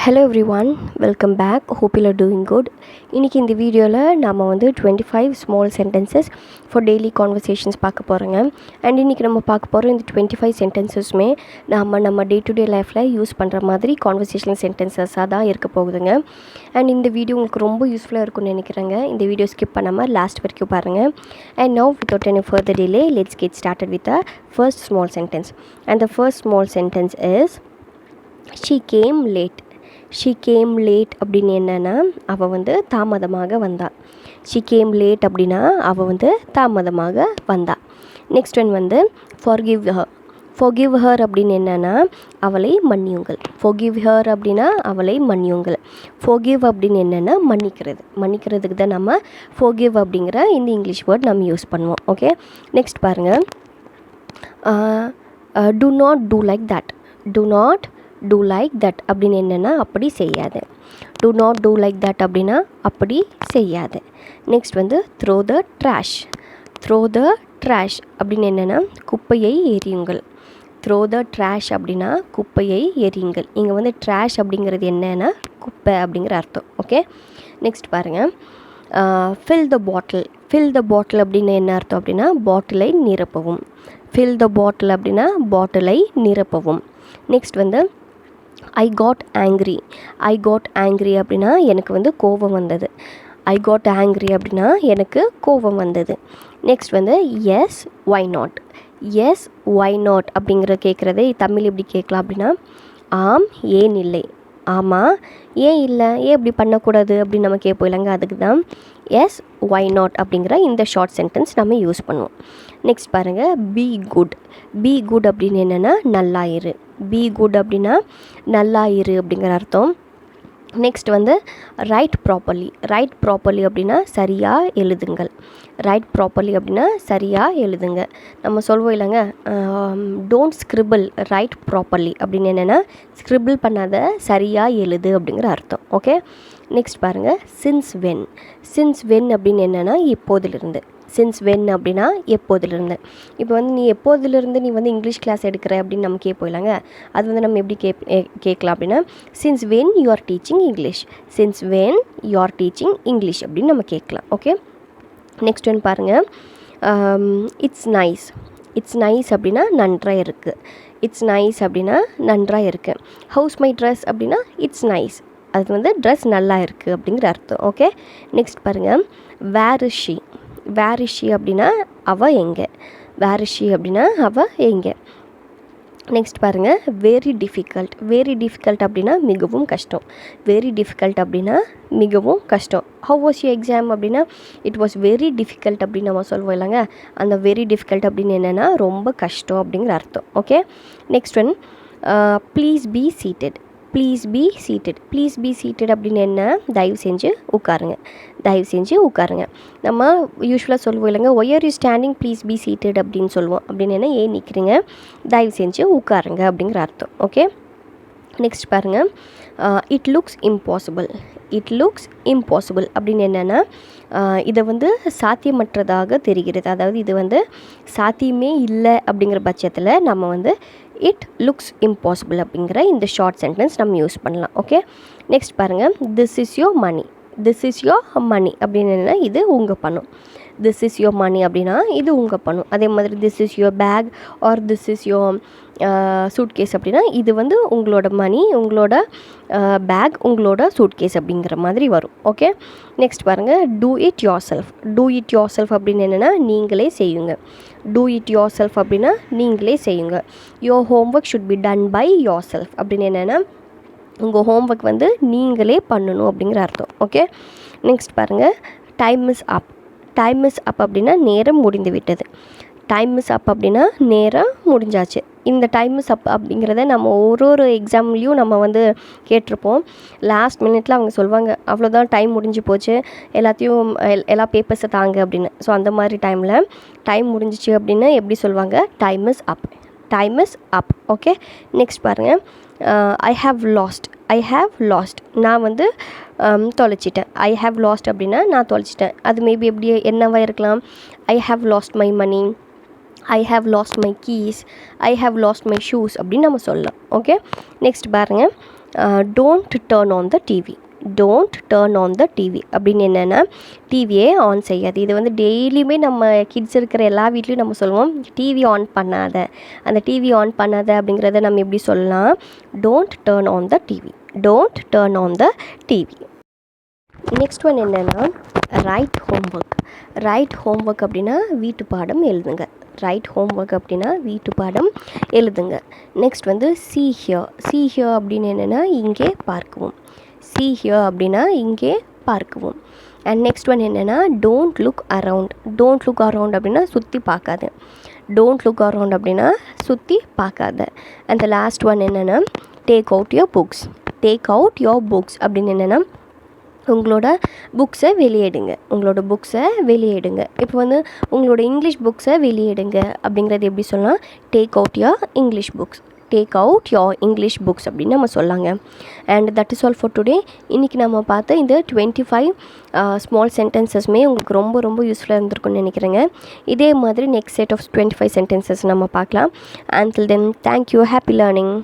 Hello everyone, welcome back. Hope you are doing good. இன்னைக்கு இந்த வீடியோவில் நாம வந்து 25 small sentences for daily conversations பார்க்க போகிறோங்க. அண்ட் இன்றைக்கி நம்ம பார்க்க போகிற இந்த 25 sentencesமே நம்ம டே டு டே லைஃப்பில் யூஸ் பண்ணுற மாதிரி கான்வர்சேஷனல் சென்டென்சஸாக தான் இருக்க போகுதுங்க. அண்ட் இந்த வீடியோ உங்களுக்கு ரொம்ப யூஸ்ஃபுல்லாக இருக்கும்னு நினைக்கிறேங்க. இந்த வீடியோ ஸ்கிப் பண்ணாமல் லாஸ்ட் வரைக்கும் பாருங்கள். And now without any further delay, let's get started with the first small sentence. And the first small sentence is she came late. She came late அப்படின்னு என்னென்னா அவள் வந்து தாமதமாக வந்தாள். ஷீ கேம் லேட் அப்படின்னா அவள் வந்து தாமதமாக வந்தாள். நெக்ஸ்ட் ஒன் வந்து forgive her. forgive her அப்படின்னு என்னென்னா அவளை மன்னியுங்கள். forgive her அப்படின்னா அவளை மன்னியுங்கள். forgive அப்படின்னு என்னென்னா மன்னிக்கிறதுக்கு தான் நம்ம forgive அப்படிங்கிற இந்த இங்கிலீஷ் வேர்ட் நம்ம யூஸ் பண்ணுவோம். ஓகே, நெக்ஸ்ட் பாருங்கள். do not do like that. do not do like that அப்படின்னு என்னென்னா அப்படி செய்யாது. do not do like that அப்படின்னா அப்படி செய்யாது. நெக்ஸ்ட் வந்து throw the trash. throw the trash அப்படின்னு என்னென்னா குப்பையை எறியுங்கள். throw the trash அப்படின்னா குப்பையை எறியுங்கள். இங்கே வந்து trash அப்படிங்கிறது என்னென்னா குப்பை அப்படிங்கிற அர்த்தம். ஓகே, நெக்ஸ்ட் பாருங்கள். fill the bottle. fill the bottle அப்படின்னு என்ன அர்த்தம் அப்படின்னா பாட்டிலை நிரப்பவும். fill the bottle அப்படின்னா பாட்டிலை நிரப்பவும். நெக்ஸ்ட் வந்து I got angry. I got angry அப்படின்னா எனக்கு வந்து கோபம் வந்தது. I got angry அப்படின்னா எனக்கு கோபம் வந்தது. நெக்ஸ்ட் வந்து yes why not. yes why not அப்படிங்கிற கேட்குறதே தமிழ் எப்படி கேட்கலாம் அப்படின்னா ஆம் ஏன் இல்லை. ஆமாம் ஏன் இல்லை, ஏன் இப்படி பண்ணக்கூடாது அப்படின்னு நம்ம கேட்போம் இல்லைங்க, அதுக்கு தான் எஸ் ஒய் நாட் அப்படிங்கிற இந்த ஷார்ட் சென்டென்ஸ் நம்ம யூஸ் பண்ணுவோம். நெக்ஸ்ட் பாருங்கள், பி குட். பி குட் அப்படின்னு என்னென்னா நல்லா இரு. பி குட் அப்படின்னா நல்லா இரு அப்படிங்கிற அர்த்தம். நெக்ஸ்ட் வந்து ரைட் ப்ராப்பர்லி. ரைட் ப்ராப்பர்லி அப்படின்னா சரியாக எழுதுங்கள். ரைட் ப்ராப்பர்லி அப்படின்னா சரியாக எழுதுங்க. நம்ம சொல்வோம் இல்லைங்க, டோன்ட் ஸ்கிரிபிள் ரைட் ப்ராப்பர்லி அப்படின்னு என்னென்னா ஸ்கிரிபிள் பண்ணாத சரியாக எழுது அப்படிங்கிற அர்த்தம். ஓகே, நெக்ஸ்ட் பாருங்கள். Since when. சின்ஸ் வென் அப்படின்னு என்னென்னா எப்போதிலிருந்து. சின்ஸ் வென் அப்படின்னா எப்போதிலிருந்து. இப்போ வந்து நீ எப்போதிலிருந்து நீ வந்து இங்கிலீஷ் கிளாஸ் எடுக்கிற அப்படின்னு நம்ம கேட்போம் இல்லைங்க, அது வந்து நம்ம எப்படி கேட்கலாம் அப்படின்னா since when you are teaching English. Since when you are teaching English அப்படின்னு நம்ம கேட்கலாம். ஓகே, நெக்ஸ்ட் ஒன் பாருங்கள். It's nice. இட்ஸ் நைஸ் அப்படின்னா நன்றாக இருக்குது. இட்ஸ் நைஸ் அப்படின்னா நன்றாக இருக்குது. ஹவுஸ் மை ட்ரெஸ் அப்படின்னா இட்ஸ் நைஸ், அது வந்து ட்ரெஸ் நல்லா இருக்குது அப்படிங்கிற அர்த்தம். ஓகே, நெக்ஸ்ட் பாருங்கள். Where is she. Where is she அப்படின்னா அவள் எங்கே. வேர் இஸ் ஷீ அப்படின்னா அவள் எங்கே. நெக்ஸ்ட் பாருங்கள். Very difficult. வெரி டிஃபிகல்ட் அப்படின்னா மிகவும் கஷ்டம். வெரி டிஃபிகல்ட் அப்படின்னா மிகவும் கஷ்டம். ஹவ் வாஸ் யூ எக்ஸாம் அப்படின்னா இட் வாஸ் வெரி டிஃபிகல்ட் அப்படின்னு நம்ம சொல்லுவோம் இல்லைங்க, அந்த வெரி டிஃபிகல்ட் அப்படின்னு என்னென்னா ரொம்ப கஷ்டம் அப்படிங்கிற அர்த்தம். Okay, next one please be seated. Please be seated. Please be seated அப்படின்னு என்ன, தயவு செஞ்சு உட்காருங்க. தயவு செஞ்சு உட்காருங்க. நம்ம யூஸ்வலாக சொல்லுவோம் இல்லைங்க, why are you standing please be seated அப்படின்னு சொல்லுவோம். அப்படின்னு என்ன, ஏன் நிற்கிறீங்க, தயவு செஞ்சு உட்காருங்க அப்படிங்கிற அர்த்தம். ஓகே, நெக்ஸ்ட் பாருங்கள். It looks impossible. It looks impossible அப்படின்னு என்னென்னா இதை வந்து சாத்தியமற்றதாக தெரிகிறது. அதாவது இது வந்து சாத்தியமே இல்லை அப்படிங்கிற பட்சத்தில் நம்ம வந்து இட் லுக்ஸ் இம்பாசிபிள் அப்படிங்கிற இந்த ஷார்ட் சென்டென்ஸ் நம்ம யூஸ் பண்ணலாம். ஓகே, நெக்ஸ்ட் பாருங்கள். This is your money. This is your money அப்படின்னு என்னென்னா இது உங்கள் பணம். திஸ் இஸ் யோர் மணி அப்படின்னா இது உங்கள் பணம். அதே மாதிரி this is your bag or this is your suitcase அப்படின்னா இது வந்து உங்களோட மணி, உங்களோட பேக், உங்களோட சூட்கேஸ் அப்படிங்கிற மாதிரி வரும். ஓகே, நெக்ஸ்ட் பாருங்கள். Do it your self. Do it your self அப்படின்னு என்னென்னா நீங்களே செய்யுங்க. டூ இட் யோர் செல்ஃப் அப்படின்னா நீங்களே செய்யுங்க. Your homework should be done by yourself அப்படின்னு என்னென்னா உங்கள் ஹோம்ஒர்க் வந்து நீங்களே பண்ணணும் அப்படிங்கிற அர்த்தம். ஓகே, நெக்ஸ்ட் பாருங்கள். Time is up. Time is up அப்படின்னா நேரம் முடிந்து விட்டது. டைம் இஸ் அப் அப்படின்னா நேரம் முடிஞ்சாச்சு. இந்த டைம் இஸ் அப் அப்படிங்கிறத நம்ம ஒரு எக்ஸாம்லேயும் நம்ம வந்து கேட்டிருப்போம். லாஸ்ட் மினிட்ல அவங்க சொல்லுவாங்க அவ்வளோதான், டைம் முடிஞ்சு போச்சு, எல்லாத்தையும் எல்லா பேப்பர்ஸை தாங்க அப்படின்னு. ஸோ அந்த மாதிரி டைமில் டைம் முடிஞ்சிச்சு அப்படின்னு எப்படி சொல்லுவாங்க, time is up. Time is up. Okay, next பாருங்கள். I have lost. I have lost நான் வந்து தொலைச்சிட்டேன். ஐ ஹாவ் லாஸ்ட் அப்படின்னா நான் தொலைச்சிட்டேன். அது மேபி எப்படி என்னவாக இருக்கலாம், I have lost my money, I have lost my keys, I have lost my shoes அப்படின்னு நம்ம சொல்லலாம். ஓகே, நெக்ஸ்ட் பாருங்கள். Don't turn on the TV. Don't turn on the TV அப்படின்னு என்னென்னா டிவியே ஆன் செய்யாது. இது வந்து டெய்லியுமே நம்ம கிட்ஸ் இருக்கிற எல்லா வீட்லேயும் நம்ம சொல்லுவோம், டிவி ஆன் பண்ணாத. அந்த டிவி ஆன் பண்ணாத அப்படிங்கிறத நம்ம எப்படி சொல்லலாம்? Don't turn on the TV. Don't turn on the TV. Next one என்னென்னா ரைட் ஹோம்ஒர்க். ரைட் ஹோம்ஒர்க் அப்படின்னா வீட்டு பாடம் எழுதுங்க. ரைட் ஹோம்ஒர்க் அப்படின்னா வீட்டு பாடம் எழுதுங்க. நெக்ஸ்ட் வந்து see here. see here அப்படின்னு என்னென்னா இங்கே பார்க்கவும். see here அப்படின்னா இங்கே பார்க்கவும். அண்ட் நெக்ஸ்ட் ஒன் என்னென்னா don't look around. Don't look around அப்படின்னா சுற்றி பார்க்காத. டோன்ட் லுக் அரவுண்ட் அப்படின்னா சுற்றி பார்க்காத. அண்ட் த லாஸ்ட் ஒன் என்னென்னா take out your books. Take out your books அப்படின்னு என்னென்னா உங்களோட புக்ஸை வெளியேடுங்க. உங்களோட புக்ஸை வெளியேடுங்க. இப்போ வந்து உங்களோட இங்கிலீஷ் புக்ஸை வெளியேடுங்க அப்படிங்கிறது எப்படி சொல்லலாம்? Take out your English books. Take out your English books அப்படின்னு நம்ம சொல்லாங்க. And that is all for today. இன்றைக்கி நம்ம பார்த்த இந்த 25 ஸ்மால் சென்டென்சஸ்மே உங்களுக்கு ரொம்ப ரொம்ப யூஸ்ஃபுல்லாக இருந்திருக்குன்னு நினைக்கிறேங்க. இதே மாதிரி நெக்ஸ்ட் செட் ஆஃப் 25 சென்டென்சஸ் நம்ம பார்க்கலாம். Until then thank you. Happy learning.